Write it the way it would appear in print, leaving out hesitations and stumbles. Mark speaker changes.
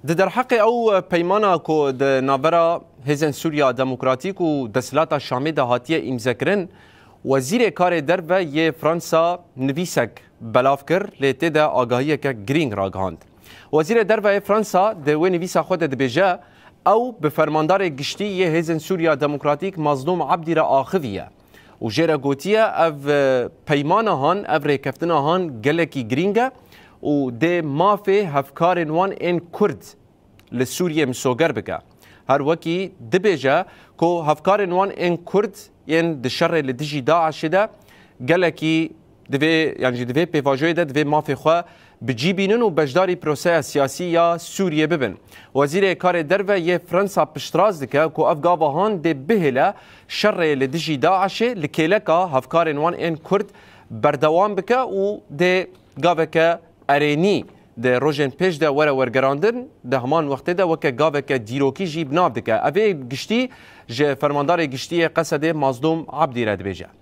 Speaker 1: در حق او پیمانا کو د نابرا هزن سوریا دموکراتیک و دسلاتا شامی ده هاتیه امزکرن وزیر کار درو یه فرانسا نویسک بلاف کر لیتی ده آگاهی که گرینگ را گهاند. وزیر درو فرانسا ده و نویسا خود ده بیجه او به فرماندار گشتی یه هزن سوریا دموکراتیک مظلوم عبدی را آخویه و جیره گوتیه او پیمانا هان او ریکفتنا هان گلکی گرینگه و ده مافی هفکارن وان این کرد لسوریه مسوگر بگه هر وکی دبیجه که هفکارن وان این کرد این دشر لدیجی داعش ده گلکی دوی پیواجوی ده دوی مافی خواه بجیبینن و بجداری پروسه سیاسی یا سوریه ببن. وزیر کار درو یه فرانسا پشتراز دکه که افگاوه هان ده بهله شر لدیجی داعش لکیلکا هفکارن وان این کرد بردوام بکه و ده گاوه که ارینی ده روژن پیش ده وره ورگراندن ده همان وقت ده وکه گاوه که دیروکی جیب ناب دکه اوه گشتی جه فرماندار گشتی قصد مظلوم عبدی رد بیجه